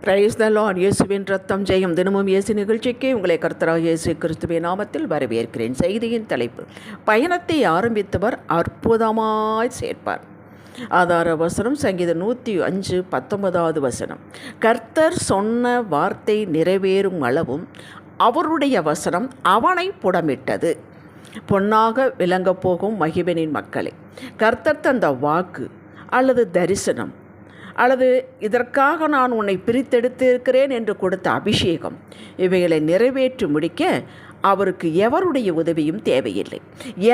Praise the Lord. இயேசுவின் ரத்தம் ஜெயம். தினமும் இயேசு நிகழ்ச்சிக்கு உங்களை கர்த்தராகிய இயேசு கிறிஸ்துவின் நாமத்தில் வரவேற்கிறேன். செய்தியின் தலைப்பு: பயணத்தை ஆரம்பித்தவர் அற்புதமாய் சேர்ப்பார். ஆதார வசனம் சங்கீதம் 105:19. கர்த்தர் சொன்ன வார்த்தை நிறைவேறும் அளவும் அவருடைய வசனம் அவனை புடமிட்டது. பொன்னாக விளங்கப் போகும் மகிபனின் மக்களே, கர்த்தர் தந்த வாக்கு அல்லது தரிசனம் அல்லது இதற்காக நான் உன்னை பிரித்தெடுத்திருக்கிறேன் என்று கொடுத்த அபிஷேகம், இவைகளை நிறைவேற்றி முடிக்க அவருக்கு எவருடைய உதவியும் தேவையில்லை.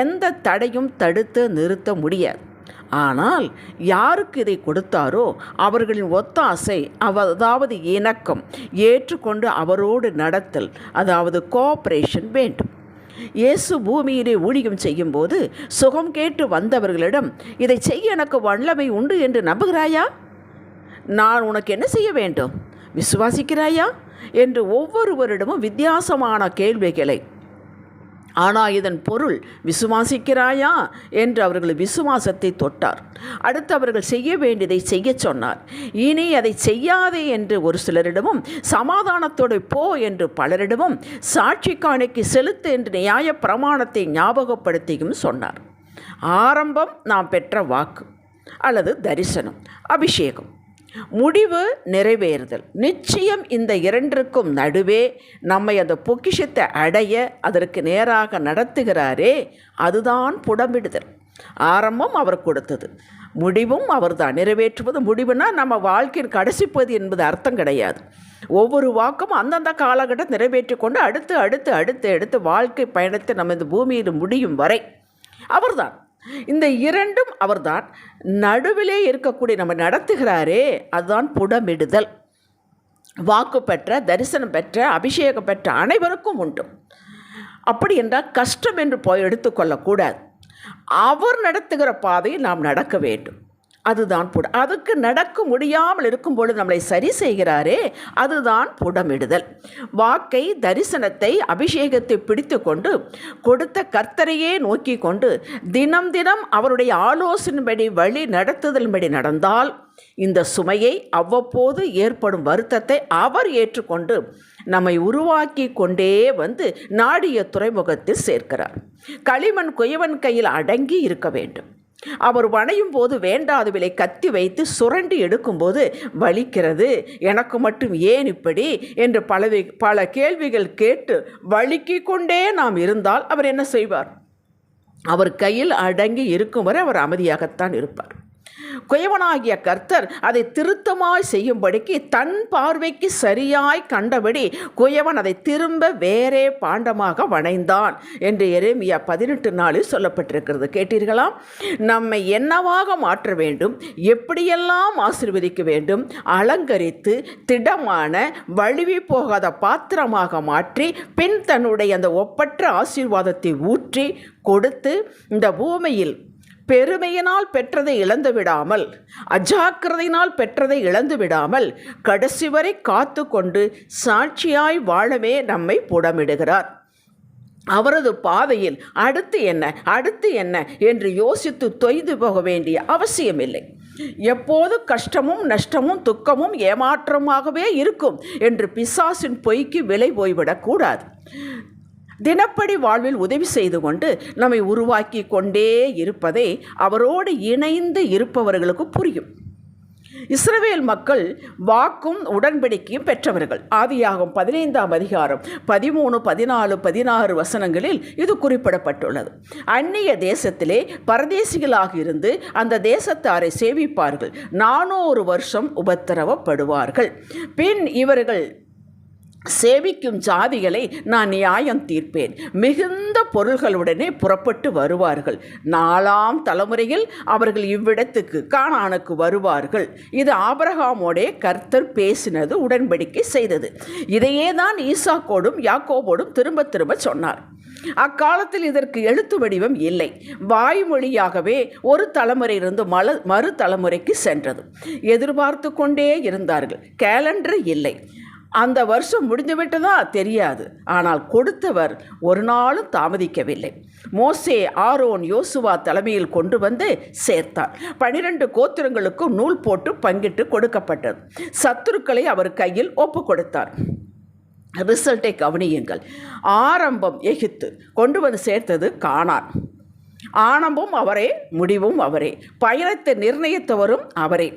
எந்த தடையும் தடுத்து நிறுத்த முடியாது. ஆனால் யாருக்கு இதை கொடுத்தாரோ அவர்களின் ஒத்தாசை, அதாவது இணக்கம், ஏற்றுக்கொண்டு அவரோடு நடத்தல், அதாவது கோஆப்ரேஷன் வேண்டும். இயேசு பூமியிலே ஊழியம் செய்யும்போது சுகம் கேட்டு வந்தவர்களிடம், இதை செய்ய எனக்கு வல்லமை உண்டு என்று நம்புகிறாயா? நான் உனக்கு என்ன செய்ய வேண்டும்? விசுவாசிக்கிறாயா என்று ஒவ்வொருவரிடமும் வித்தியாசமான கேள்விகளை, ஆனால் இதன் பொருள் விசுவாசிக்கிறாயா என்று அவர்கள் விசுவாசத்தை தொட்டார். அடுத்து அவர்கள் செய்ய வேண்டியதை செய்ய சொன்னார். இனி அதை செய்யாதே என்று ஒரு சிலரிடமும், சமாதானத்தோடு போ என்று பலரிடமும், சாட்சி காணிக்கை செலுத்து என்று நியாய பிரமாணத்தை ஞாபகப்படுத்தியும் சொன்னார். ஆரம்பம் நாம் பெற்ற வாக்கு அல்லது தரிசனம், அபிஷேகம். முடிவு நிறைவேறுதல். நிச்சயம் இந்த இரண்டிற்கும் நடுவே நம்மை அந்த பொக்கிஷத்தை அடைய அதற்கு நேராக நடத்துகிறாரே, அதுதான் புடமிடுதல். ஆரம்பம் அவர் கொடுத்தது, முடிவும் அவர் தான். நிறைவேற்றுவது முடிவுனா நம்ம வாழ்க்கையின் கடைசி பகுதி என்பது அர்த்தம் கிடையாது. ஒவ்வொரு வாக்கும் அந்தந்த காலகட்டம் நிறைவேற்றி கொண்டு அடுத்து அடுத்து அடுத்து அடுத்து வாழ்க்கை பயணத்தை நம்ம இந்த பூமியில் முடியும் வரை அவர்தான். இந்த இரண்டும் அவர்தான். நடுவிலே இருக்கக்கூடிய நம்ம நடத்துகிறாரே, அதுதான் புடமிடுதல். வாக்கு பெற்ற, தரிசனம் பெற்ற, அபிஷேகம் பெற்ற அனைவருக்கும் உண்டு. அப்படி என்றால் கஷ்டம் என்று போய் எடுத்துக்கொள்ளக்கூடாது. அவர் நடத்துகிற பாதையில் நாம் நடக்க வேண்டும். அதுதான் அதுக்கு நடக்க முடியாமல் இருக்கும் பொழுது நம்மளை சரி செய்கிறாரே, அதுதான் புடமிடுதல். வாக்கை, தரிசனத்தை, அபிஷேகத்தை பிடித்து கொண்டு கொடுத்த கர்த்தரையே நோக்கி கொண்டு தினம் தினம் அவருடைய ஆலோசனைப்படி வழி நடத்துதல்படி நடந்தால் இந்த சுமையை, அவ்வப்போது ஏற்படும் வருத்தத்தை அவர் ஏற்றுக்கொண்டு நம்மை உருவாக்கி கொண்டே வந்து நாடிய துறைமுகத்தில் சேர்க்கிறார். களிமண் குயவன் கையில் அடங்கி இருக்க வேண்டும். அவர் வணையும் போது வேண்டாதவிலை கத்தி வைத்து சுரண்டி எடுக்கும்போது வலிக்கிறது, எனக்கு மட்டும் ஏன் இப்படி என்று பல கேள்விகள் கேட்டு வலிக்கி கொண்டே நாம் இருந்தால் அவர் என்ன செய்வார்? அவர் கையில் அடங்கி இருக்கும் வரை அவர் அமைதியாகத்தான் இருப்பார். குயவனாகிய கர்த்தர் அதை திருத்தமாய் செய்யும்படிக்கு தன் பார்வைக்கு சரியாய் கண்டபடி குயவன் அதை திரும்ப வேறே பாண்டமாக வணைந்தான் என்று எரேமியா 18:4 சொல்லப்பட்டிருக்கிறது. கேட்டீர்களா? நம்மை என்னவாக மாற்ற வேண்டும், எப்படியெல்லாம் ஆசீர்வதிக்க வேண்டும், அலங்கரித்து திடமான வழுவி போகாத பாத்திரமாக மாற்றி பின் தன்னுடைய அந்த ஒப்பற்ற ஆசீர்வாதத்தை ஊற்றி கொடுத்து இந்த பூமியில் பெருமையினால் பெற்றதை இழந்து விடாமல், அஜாக்கிரதையினால் பெற்றதை இழந்து விடாமல் கடைசி வரை காத்து கொண்டு சாட்சியாய் வாழவே நம்மை புடமிடுகிறார். அவரது பாதையில் அடுத்து என்ன என்று யோசித்து தொய்து போக வேண்டிய அவசியமில்லை. எப்போது கஷ்டமும் நஷ்டமும் துக்கமும் ஏமாற்றமாகவே இருக்கும் என்று பிசாசின் பொய்க்கு விலை போய்விடக்கூடாது. தினப்படி வாழ்வில் உதவி செய்து கொண்டு நம்மை உருவாக்கி கொண்டே இருப்பதை அவரோடு இணைந்து இருப்பவர்களுக்கு புரியும். இஸ்ரவேல் மக்கள் வாக்கும் உடன்படிக்கையும் பெற்றவர்கள். ஆதியாகமம் 15 13, 14, 16 வசனங்களில் இது குறிப்பிடப்பட்டுள்ளது. அந்நிய தேசத்திலே பரதேசிகளாக இருந்து அந்த தேசத்தாரை சேவிப்பார்கள். 400 வருஷம் உபத்திரவப்படுவார்கள். பின் இவர்கள் சேவிக்கும் ஜாதிகளை நான் நியாயம் தீர்ப்பேன். மிகுந்த பொருள்களுடனே புறப்பட்டு வருவார்கள். 4ஆம் தலைமுறையில் அவர்கள் இவ்விடத்துக்கு, கானானுக்கு வருவார்கள். இது ஆபிரகாமோடே கர்த்தர் பேசினது, உடன்படிக்கை செய்தது. இதையே தான் ஈசாக்கோடும் யாக்கோபோடும் திரும்ப திரும்ப சொன்னார். அக்காலத்தில் இதற்கு எழுத்து வடிவம் இல்லை. வாய்மொழியாகவே ஒரு தலைமுறையிலிருந்து மறு தலைமுறைக்கு சென்றது. எதிர்பார்த்து கொண்டே இருந்தார்கள். கேலண்டர் இல்லை. அந்த வருஷம் முடிந்துவிட்டதா தெரியாது. ஆனால் கொடுத்தவர் ஒரு நாளும் தாமதிக்கவில்லை. மோசே, ஆரோன், யோசுவா தலைமையில் கொண்டு வந்து சேர்த்தார். 12 கோத்திரங்களுக்கும் நூல் போட்டு பங்கிட்டு கொடுக்கப்பட்டது. சத்துருக்களை அவர் கையில் ஒப்பு கொடுத்தார். ரிசல்ட்டை கவனியுங்கள். ஆரம்பம் எகிப்து, கொண்டு வந்து சேர்த்தது கானான். ஆரம்பமும் அவரே, முடிவும் அவரே, பயணத்தை நிர்ணயித்தவரும் அவரே.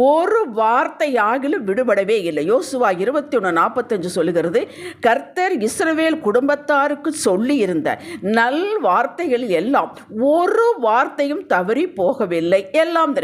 ஒரு வார்த்தை ஆகிலும் விடுபடவே இல்லை. யோசுவா 21:45 சொல்லுகிறது, கர்த்தர் இஸ்ரவேல் குடும்பத்தாருக்கு சொல்லி இருந்த நல் வார்த்தைகள் எல்லாம் ஒரு வார்த்தையும் தவறி போகவில்லை. எல்லாம்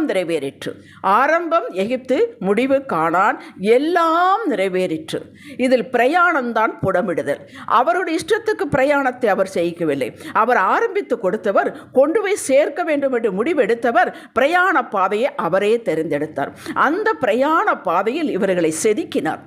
நிறைவேறிற்று. ஆரம்பம் எகிப்து, முடிவு கானான், எல்லாம் நிறைவேறிற்று. இதில் பிரயாணம்தான் புடமிடுதல். அவருடைய இஷ்டத்துக்கு பிரயாணத்தை அவர் செய்யவில்லை. அவர் ஆரம்பித்து கொடுத்தவர், கொண்டு போய் சேர்க்க வேண்டும் என்று முடிவெடுத்தவர், பிரயாண பாதையை அவரே தெரிந்தெடுத்தார். அந்த பிரயாண பாதையில் இவர்களை செதுக்கினார்.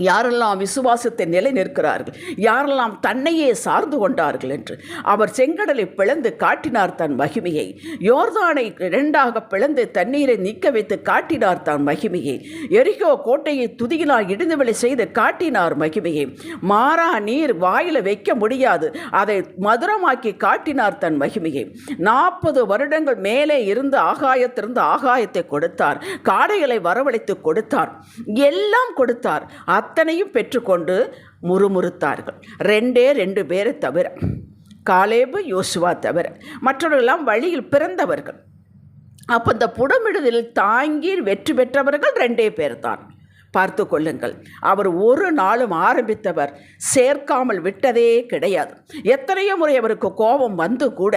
யாரெல்லாம் விசுவாசத்தை நிலை நிற்கிறார்கள், யாரெல்லாம் தன்னையே சார்ந்து கொண்டார்கள் என்று அவர் செங்கடலை பிளந்து காட்டினார் தன் மகிமையை. யோர்தானை 2ஆக பிளந்து தண்ணீரை நிற்க வைத்து காட்டினார் தன் மகிமையை. எரிகோ கோட்டையை துதியினால் இடிந்துவிழை செய்து காட்டினார் மகிமையை. மாறா நீர் வாயில வைக்க முடியாது, அதை மதுரமாக்கி காட்டினார் தன் மகிமையை. 40 வருடங்கள் மேலே இருந்து ஆகாயத்திலிருந்து ஆகாயத்தை கொடுத்தார். காடைகளை வரவழைத்து கொடுத்தார். எல்லாம் கொடுத்தார். அத்தனையும் பெற்றுக்கொண்டு முறுமுறுத்தார்கள். 2 பேரை தவிர, காலேபு, யோசுவா தவிர மற்றவர்களெல்லாம் வழியில் பிறந்தவர்கள். அப்போ இந்த புடமிடுதலில் தாங்கி வெற்றி பெற்றவர்கள் 2 பேர் தான். பார்த்து கொள்ளுங்கள். அவர் ஒரு நாளும் ஆரம்பித்தவர் சேர்க்காமல் விட்டதே கிடையாது. எத்தனையோ முறை அவருக்கு கோபம் வந்து கூட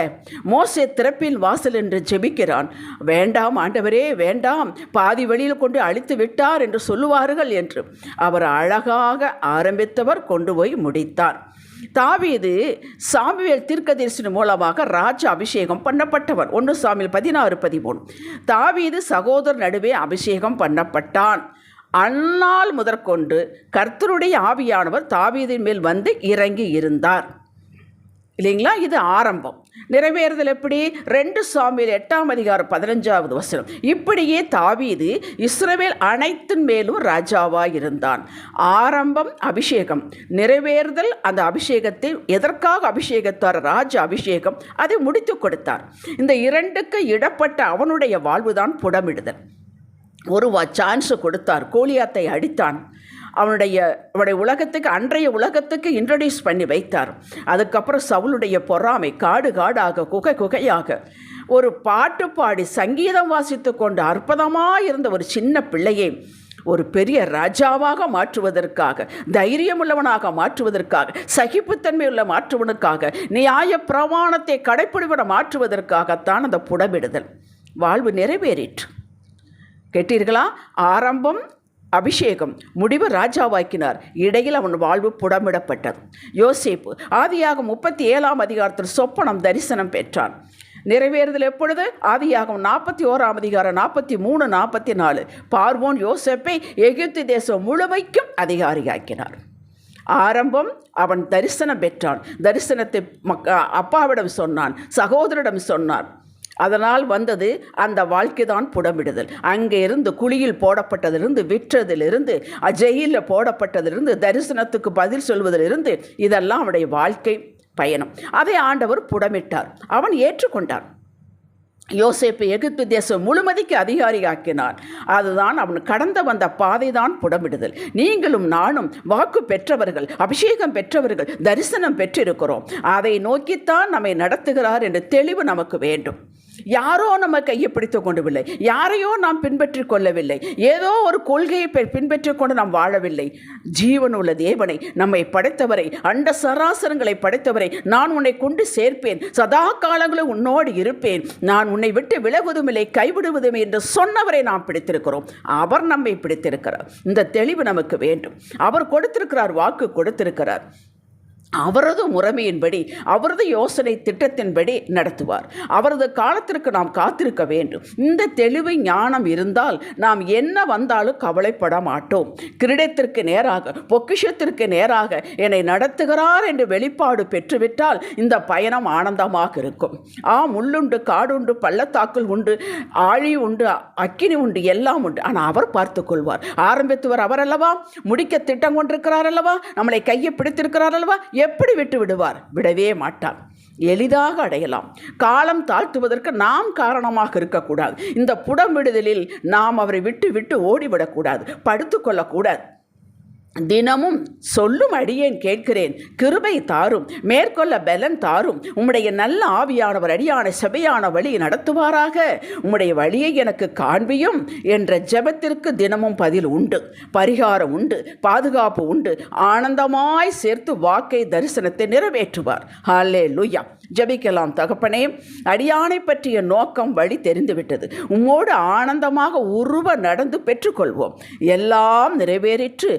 மோசே திறப்பின் வாசல் என்று ஜெபிக்கிறான். வேண்டாம் ஆண்டவரே, வேண்டாம், பாதி வழியில் கொண்டு அழித்து விட்டார் என்று சொல்லுவார்கள் என்று அவர் அழகாக ஆரம்பித்தவர், கொண்டு போய் முடித்தார். தாவீது சாமுவேல் தீர்க்கதரிசி மூலமாக ராஜ அபிஷேகம் பண்ணப்பட்டவர். 1 சாமுவேல் 16:13. தாவீது சகோதரர் நடுவே அபிஷேகம் பண்ணப்பட்டான். அந்நாள் முதற்கொண்டு கர்த்தருடைய ஆவியானவர் தாவீதின் மேல் வந்து இறங்கி இருந்தார். இல்லைங்களா? இது ஆரம்பம். நிறைவேறுதல் எப்படி? 2 சாமுவேல் 8:15. இப்படியே தாவீது இஸ்ரவேல் அனைத்தின் மேலும் ராஜாவாக இருந்தான். ஆரம்பம் அபிஷேகம், நிறைவேறுதல் அந்த அபிஷேகத்தை எதற்காக அபிஷேகத்தார்? ராஜ அபிஷேகம். அதை முடித்து கொடுத்தார். இந்த 2க்கு இடப்பட்ட அவனுடைய வாழ்வுதான் புடமிடுதல். ஒரு சான்ஸு கொடுத்தார். கோலியாத்தை அடித்தான். அவனுடைய உலகத்துக்கு, அன்றைய உலகத்துக்கு இன்ட்ரடியூஸ் பண்ணி வைத்தார். அதுக்கப்புறம் சவுளுடைய பொறாமை காடு காடாக, குகையாக, ஒரு பாட்டு பாடி சங்கீதம் வாசித்து கொண்டு அற்புதமாக இருந்த ஒரு சின்ன பிள்ளையை ஒரு பெரிய ராஜாவாக மாற்றுவதற்காக, தைரியமுள்ளவனாக மாற்றுவதற்காக, சகிப்புத்தன்மை உள்ள மாற்றுவதற்காக, நியாய பிரமாணத்தை கடைப்பிடிவிட மாற்றுவதற்காகத்தான் அந்த புடமிடுதல். வாழ்வு நிறைவேறிற்று. கேட்டீர்களா? ஆரம்பம் அபிஷேகம், முடிவு ராஜாவாக்கினார். இடையில் அவன் வாழ்வு புடமிடப்பட்டது. யோசேப்பு ஆதியாகமம் 37 சொப்பனம் தரிசனம் பெற்றான். நிறைவேறுதல் எப்பொழுது? ஆதியாகமம் 41 43 44. பார்வோன் யோசேப்பை எகிப்து தேசம் முழுமைக்கும் அதிகாரியாக்கினார். ஆரம்பம், அவன் தரிசனம் பெற்றான். தரிசனத்தை அப்பாவிடம் சொன்னான், சகோதரிடம் சொன்னான். அதனால் வந்தது அந்த வாழ்க்கை தான் புடமிடுதல். அங்கே இருந்து குழியில் போடப்பட்டதிலிருந்து, விற்றதிலிருந்து, ஜெயிலில் போடப்பட்டதிலிருந்து, தரிசனத்துக்கு பதில் சொல்வதிலிருந்து, இதெல்லாம் அவனுடைய வாழ்க்கை பயணம். அதை ஆண்டவர் புடமிட்டார். அவன் ஏற்றுக்கொண்டான். யோசேப்பு எகிப்து தேசம் முழுமதிக்கு அதிகாரியாக்கினான். அதுதான் அவன் கடந்து வந்த பாதை தான் புடமிடுதல். நீங்களும் நானும் வாக்கு பெற்றவர்கள், அபிஷேகம் பெற்றவர்கள், தரிசனம் பெற்றிருக்கிறோம். அதை நோக்கித்தான் நம்மை நடத்துகிறார் என்ற தெளிவு நமக்கு வேண்டும். யாரோ நம்ம கையை பிடித்து கொண்டுவில்லை, யாரையோ நாம் பின்பற்றி கொள்ளவில்லை, ஏதோ ஒரு கொள்கையை பின்பற்றி கொண்டு நாம் வாழவில்லை. ஜீவனுள்ள தேவனை, நம்மை படைத்தவரை, அண்ட சராசரங்களை படைத்தவரை, நான் உன்னை கொண்டு சேர்ப்பேன், சதா காலங்களும் உன்னோடு இருப்பேன், நான் உன்னை விட்டு விலகுவதுமில்லை, கைவிடுவதுமே என்று சொன்னவரை நாம் பிடித்திருக்கிறோம். அவர் நம்மை பிடித்திருக்கிறார். இந்த தெளிவு நமக்கு வேண்டும். அவர் கொடுத்திருக்கிறார், வாக்கு கொடுத்திருக்கிறார். அவரது முறைமையின்படி, அவரது யோசனை திட்டத்தின்படி நடத்துவார். அவரது காலத்திற்கு நாம் காத்திருக்க வேண்டும். இந்த தெளிவு ஞானம் இருந்தால் நாம் என்ன வந்தாலும் கவலைப்பட மாட்டோம். கிரீடத்திற்கு நேராக, பொக்கிஷத்திற்கு நேராக என்னை நடத்துகிறார் என்று வெளிப்பாடு பெற்றுவிட்டால் இந்த பயணம் ஆனந்தமாக இருக்கும். முள்ளுண்டு, காடுண்டு, பள்ளத்தாக்குள் உண்டு, ஆழி உண்டு, அக்கினி உண்டு, எல்லாம் உண்டு. ஆனால் அவர் பார்த்து கொள்வார். ஆரம்பித்தவர் அவர் அல்லவா? முடிக்க திட்டம் கொண்டிருக்கிறார் அல்லவா? நம்மளை கையை பிடித்திருக்கிறார் அல்லவா? எப்படி விட்டு விடுவார்? விடவே மாட்டார். எளிதாக அடையலாம். காலம் தாழ்த்துவதற்கு நாம் காரணமாக இருக்கக்கூடாது. இந்த புடம் விடுதலில் நாம் அவரை விட்டு விட்டு ஓடிவிடக்கூடாது, படுத்துக்கொள்ளக்கூடாது. தினமும் சொல்லும் அடியேன் கேட்கிறேன், கிருபை தாரும், மேற்கொள்ள பலன் தாரும், உம்முடைய நல்ல ஆவியானவர் அடியான செவையான வழி நடத்துவாராக, உம்முடைய வழியை எனக்கு காண்பியும் என்ற ஜெபத்திற்கு தினமும் பதில் உண்டு, பரிகாரம் உண்டு, பாதுகாப்பு உண்டு. ஆனந்தமாய் சேர்த்து வாக்கை தரிசனத்தை நிறைவேற்றுவார். ஹல்லேலூயா. ஜெபிக்கலாம். தகப்பனே, அடியானை பற்றிய நோக்கம் வழி தெரிந்துவிட்டது. உம்மோடு ஆனந்தமாக உருவ நடந்து பெற்றுக்கொள்வோம். எல்லாம் நிறைவேறிற்று,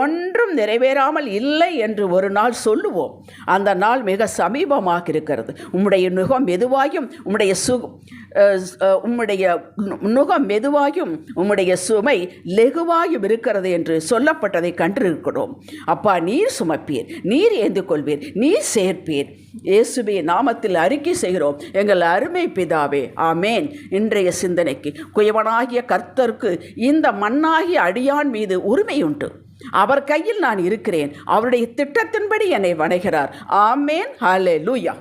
ஒன்றும் நிறைவேறாமல் இல்லை என்று ஒரு நாள் சொல்லுவோம். அந்த நாள் மிக சமீபமாக இருக்கிறது. உம்முடைய நுகம் மெதுவாயும், உம்முடைய நுகம் மெதுவாயும், உம்முடைய சுமை லெகுவாயும் இருக்கிறது என்று சொல்லப்பட்டதை கண்டிருக்கிறோம். அப்பா, நீர் சுமப்பீர், நீர் ஏந்து கொள்வீர், நீர் சேர்ப்பீர். இயேசுவே நாமத்தில் அறிக்கை செய்கிறோம் எங்கள் அருமை பிதாவே, ஆமேன். இன்றைய சிந்தனைக்கு குயவனாகிய கர்த்தருக்கு இந்த மண்ணாகிய அடியான் மீது உரிமையுண்டு. அவர் கையில் நான் இருக்கிறேன். அவருடைய திட்டத்தின்படி என்னை வணைகிறார். ஆமேன். ஹல்லேலூயா.